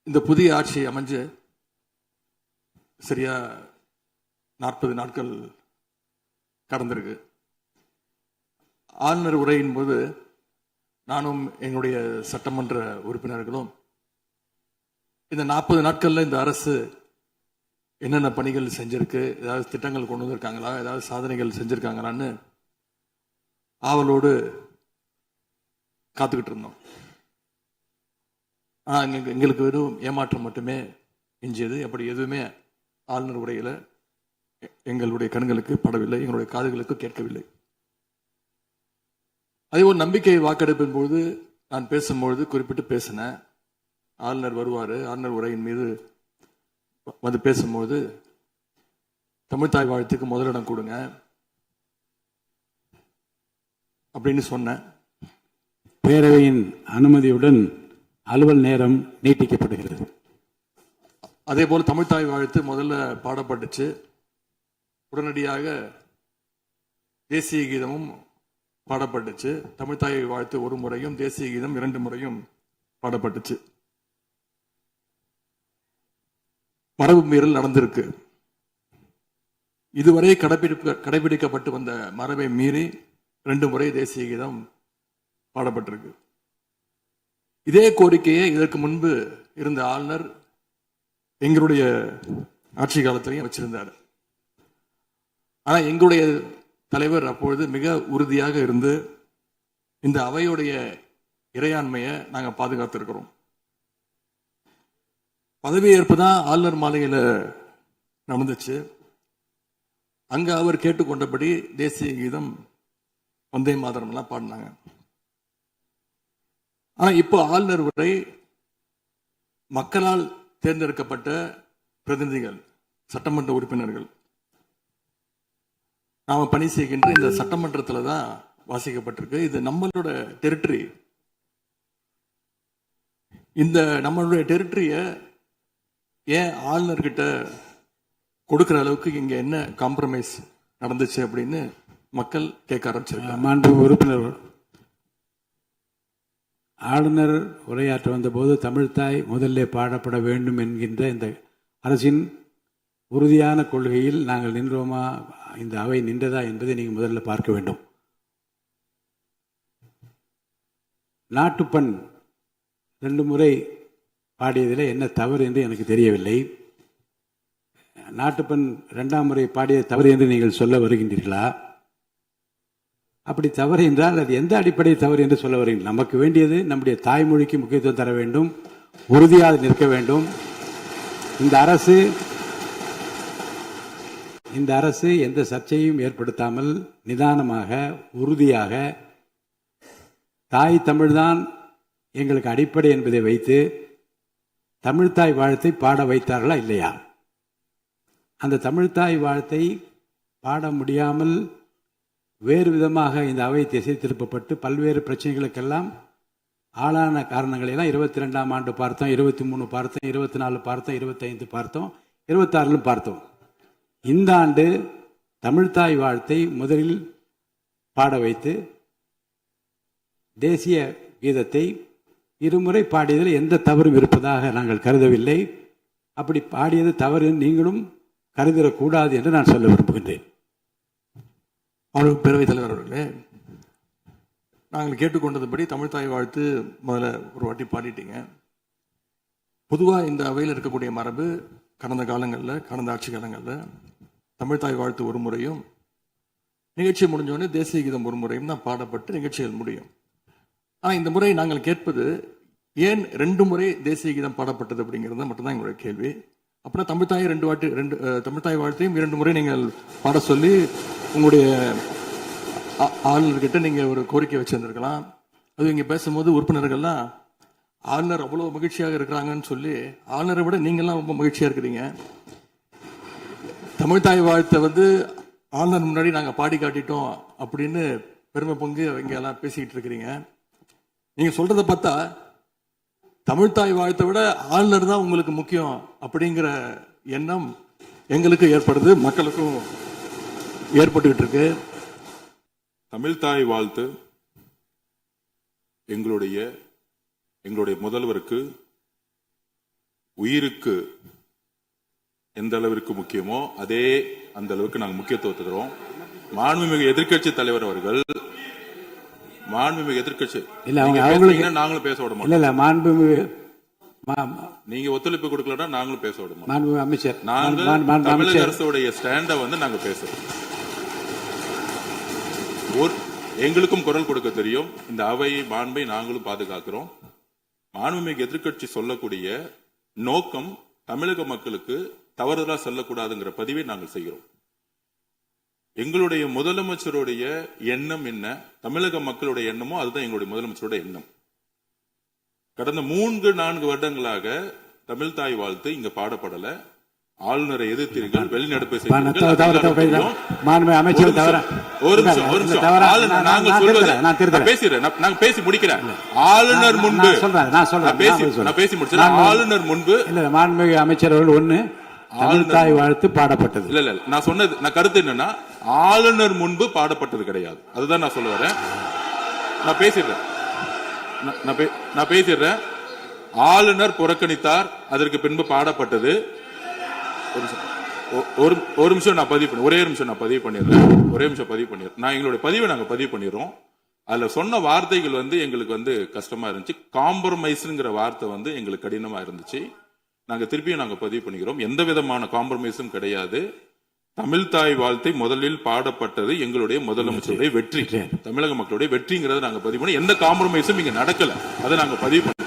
இந்த புதிய ஆட்சி அமைஞ்சு சரியா 40 நாட்கள் கடந்திருக்கு. ஆளுநர் உரையின் போது நானும் எங்களுடைய சட்டமன்ற உறுப்பினர்களும் இந்த 40 நாட்கள்ல இந்த அரசு என்னென்ன பணிகள் செஞ்சிருக்கு, ஏதாவது திட்டங்கள் கொண்டு வந்திருக்காங்களா, ஏதாவது சாதனைகள் செஞ்சிருக்காங்களான்னு ஆவலோடு காத்துக்கிட்டு இருந்தோம். எங்களுக்கு வெறும் ஏமாற்றம் மட்டுமே எஞ்சியது. அப்படி எதுவுமே ஆளுநர் உரையில எங்களுடைய கண்களுக்கு படவில்லை, எங்களுடைய காதுகளுக்கு கேட்கவில்லை. அதே ஒரு நம்பிக்கை வாக்கெடுப்பின் போது நான் பேசும்பொழுது குறிப்பிட்டு பேசினேன். ஆளுநர் வருவாரு, ஆளுநர் உரையின் மீது வந்து பேசும்போது தமிழ்த்தாய் வாழ்த்துக்கு முதலிடம் கொடுங்க அப்படின்னு சொன்னேன். பேரவையின் அனுமதியுடன் அலுவல் நேரம் நீட்டிக்கப்படுகிறது. அதே போல தமிழ்த்தாய் வாழ்த்து முதல்ல பாடப்பட்டுச்சு. உடனடியாக தேசிய கீதமும் பாடப்பட்டுச்சு. தமிழ்த்தாய் வாழ்த்து ஒரு முறையும் தேசிய கீதம் 2 முறையும் பாடப்பட்டுச்சு. மரபு மீறல் நடந்திருக்கு. இதுவரை கடைபிடிக்கப்பட்டு வந்த மரபை மீறி 2 முறை தேசிய கீதம் பாடப்பட்டிருக்கு. இதே கோரிக்கையை இதற்கு முன்பு இருந்த ஆளுநர் எங்களுடைய ஆட்சி காலத்திலையும் வச்சிருந்தார். ஆனா எங்களுடைய தலைவர் அப்பொழுது மிக உறுதியாக இருந்து இந்த அவையுடைய இறையாண்மையை நாங்க பாதுகாத்திருக்கிறோம். பதவியேற்பு தான் ஆளுநர் மாளிகையில நடந்துச்சு. அங்க அவர் கேட்டுக்கொண்டபடி தேசிய கீதம் வந்தே மாதரம் எல்லாம் பாடினாங்க. ஆனா இப்போ ஆளுநர் உரை மக்களால் தேர்ந்தெடுக்கப்பட்ட பிரதிநிதிகள், சட்டமன்ற உறுப்பினர்கள் நாம பணி செய்கின்ற இந்த சட்டமன்றத்தில் தான் வாசிக்கப்பட்டிருக்கு. இது நம்மளோட டெரிட்டரி. இந்த நம்மளுடைய டெரிட்டரிய ஏன் ஆளுநர்கிட்ட கொடுக்கிற அளவுக்கு இங்க என்ன காம்ப்ரமைஸ் நடந்துச்சு அப்படின்னு மக்கள் கேட்க ஆரம்பிச்சிருக்காங்க. மாண்பு உறுப்பினர், ஆளுநர் உரையாற்ற வந்தபோது தமிழ்த்தாய் முதல்ல பாடப்பட வேண்டும் என்கின்ற இந்த அரசின் உறுதியான கொள்கையில் நாங்கள் நின்றோமா, இந்த அவை நின்றதா என்பதை நீங்கள் முதல்ல பார்க்க வேண்டும். நாட்டுப்பண் 2 முறை பாடியதில் என்ன தவறு என்று எனக்கு தெரியவில்லை. நாட்டுப்பண் 2ஆம் முறை பாடியது தவறு என்று நீங்கள் சொல்ல வருகின்றீர்களா? அப்படி தவறு என்றால் அது எந்த அடிப்படை தவறு என்று சொல்ல வருகிறீர்கள்? நமக்கு வேண்டியது நம்முடைய தாய்மொழிக்கு முக்கியத்துவம் தர வேண்டும், உறுதியாக நிற்க வேண்டும். இந்த அரசு எந்த சர்ச்சையும் ஏற்படுத்தாமல் நிதானமாக உறுதியாக தாய் தமிழ்தான் எங்களுக்கு அடிப்படை என்பதை வைத்து தமிழ்த்தாய் வாழ்த்தை பாட வைத்தார்களா இல்லையா? அந்த தமிழ்த்தாய் வாழ்த்தை பாட முடியாமல் வேறு விதமாக இந்த அவை திசை திருப்பப்பட்டு பல்வேறு பிரச்சனைகளுக்கெல்லாம் ஆளான காரணங்களெல்லாம் 22ஆம் ஆண்டு பார்த்தோம், 23 பார்த்தோம், 24 பார்த்தோம், 25 பார்த்தோம், 26 பார்த்தோம். இந்த ஆண்டு தமிழ்த்தாய் வாழ்த்தை முதலில் பாட வைத்து தேசிய கீதத்தை 2 முறை பாடியதில் எந்த தவறும் இருப்பதாக நாங்கள் கருதவில்லை. அப்படி பாடியது தவறு நீங்களும் கருதிடக்கூடாது என்று நான் சொல்ல விரும்புகின்றேன். பேரவைத் தலைவர் அவர்களே, நாங்கள் கேட்டுக்கொண்டதுபடி தமிழ்த்தாய் வாழ்த்து முதல்ல ஒரு வாட்டி பாடிட்டீங்க. பொதுவாக இந்த அவையில் இருக்கக்கூடிய மரபு கடந்த காலங்களில், கடந்த ஆட்சி காலங்களில் தமிழ்த்தாய் வாழ்த்து ஒரு முறையும் நிகழ்ச்சி முடிஞ்சோடனே தேசிய கீதம் ஒரு முறையும் தான் பாடப்பட்டு நிகழ்ச்சிகள் முடியும். ஆனால் இந்த முறை நாங்கள் கேட்பது ஏன் 2 முறை தேசிய கீதம் பாடப்பட்டது அப்படிங்கிறது மட்டும்தான் எங்களுடைய கேள்வி. அப்புறம் தமிழ்த்தாய் தமிழ்த்தாய் வாழ்த்தையும் 2 முறை நீங்கள் பாட சொல்லி உங்களுடைய ஆளுநர்கிட்ட நீங்க ஒரு கோரிக்கை வச்சிருந்திருக்கலாம். அது இங்க பேசும்போது உறுப்பினர்கள்லாம் ஆளுநர் அவ்வளவு மகிழ்ச்சியாக இருக்கிறாங்கன்னு சொல்லி ஆளுநரை விட நீங்கெல்லாம் ரொம்ப மகிழ்ச்சியா இருக்கிறீங்க. தமிழ்த்தாய் வாழ்த்தை ஆளுநர் முன்னாடி நாங்க பாடி காட்டிட்டோம் அப்படின்னு பெருமை பங்கு இங்க எல்லாம் பேசிக்கிட்டு இருக்கிறீங்க. நீங்க சொல்றதை பார்த்தா தமிழ்த்தாய் வாழ்த்தை விட ஆளுநர் தான் உங்களுக்கு முக்கியம் அப்படிங்கிற எண்ணம் எங்களுக்கு ஏற்படுது, மக்களுக்கும் ஏற்பட்டுக்கிட்டு இருக்கு. தமிழ்த்தாய் வாழ்த்து எங்களுடைய முதல்வருக்கு உயிருக்கு எந்த அளவிற்கு முக்கியமோ அதே அந்த அளவுக்கு நாங்கள் முக்கியத்துவம் தருவோம். மாண்புமிகு எதிர்க்கட்சி தலைவர் அவர்கள் மாண்புமிகு எதிர்க்கட்சி இல்ல, அவங்களுக்கு நாங்களும் பேச விட மாட்டோம். இல்ல மாண்புமிகு நீங்க ஒத்துழைப்பு கொடுக்கலன்னா நாங்களும் பேச விட மாட்டோம். மாண்புமிகு அமைச்சர், நாங்கள் தமிழக அரசுடைய ஸ்டாண்ட நாங்க பேசுறோம். எங்களுக்கும் குரல் கொடுக்க தெரியும். இந்த அவையை மாண்பை நாங்களும் பாதுகாக்கிறோம். மாண்புமிகு எதிர்க்கட்சி சொல்லக்கூடிய நோக்கம் தமிழக மக்களுக்கு தவறுதலா சொல்லக்கூடாதுங்கிற பதிவை நாங்கள் செய்கிறோம். எங்களுடைய முதலமைச்சருடைய எண்ணம் என்ன, தமிழக மக்களுடைய எண்ணமோ அதுதான் எங்களுடைய முதலமைச்சருடைய எண்ணம். கடந்த 3-4 வருடங்களாக தமிழ் தாய் வாழ்த்து இங்க பாடப்படல. ஆளுநரை எதிர்த்தீர்கள், வெளிநடப்பு நாங்க பேசி முடிக்கிறேன். ஆளுநர் முன்பு பேசி முடிச்சேன். ஆளுநர் முன்பு மாண்புமிகு அமைச்சர் அவர்கள் ஒண்ணு தமிழ் தாய் வாழ்த்து பாடப்பட்டது. இல்ல நான் சொன்னது, நான் கருத்து என்னன்னா ஆளுநர் முன்பு பாடப்பட்டது கிடையாது. அதுதான் நான் சொல்ல வரேன். நான் பேசிடுறேன். ஆளுநர் புறக்கணித்தார், அதற்கு பின்பு பாடப்பட்டது. ஒரு நிமிஷம் நான் பதிவு பண்ணி, ஒரே நிமிஷம் நான் பதிவு பண்ணிடுறேன். நான் எங்களுடைய பதிவை நாங்க பதிவு பண்ணிடுறோம். அதுல சொன்ன வார்த்தைகள் எங்களுக்கு கஷ்டமா இருந்துச்சு. காம்ப்ரமைஸ்ங்கிற வார்த்தை எங்களுக்கு கடினமா இருந்துச்சு. நாங்க திருப்பியும் நாங்க பதிவு பண்ணிக்கிறோம். எந்த விதமான காம்ப்ரமைஸும் கிடையாது. தமிழ் தாய் வாழ்த்தை முதலில் பாடப்பட்டது எங்களுடைய முதலமைச்சருடைய வெற்றி, தமிழக மக்களுடைய வெற்றிங்கிறத நாங்க பதிவு பண்ணி, எந்த காம்ப்ரமைஸும் இங்க நடக்கல. அதை நாங்க பதிவு பண்ணி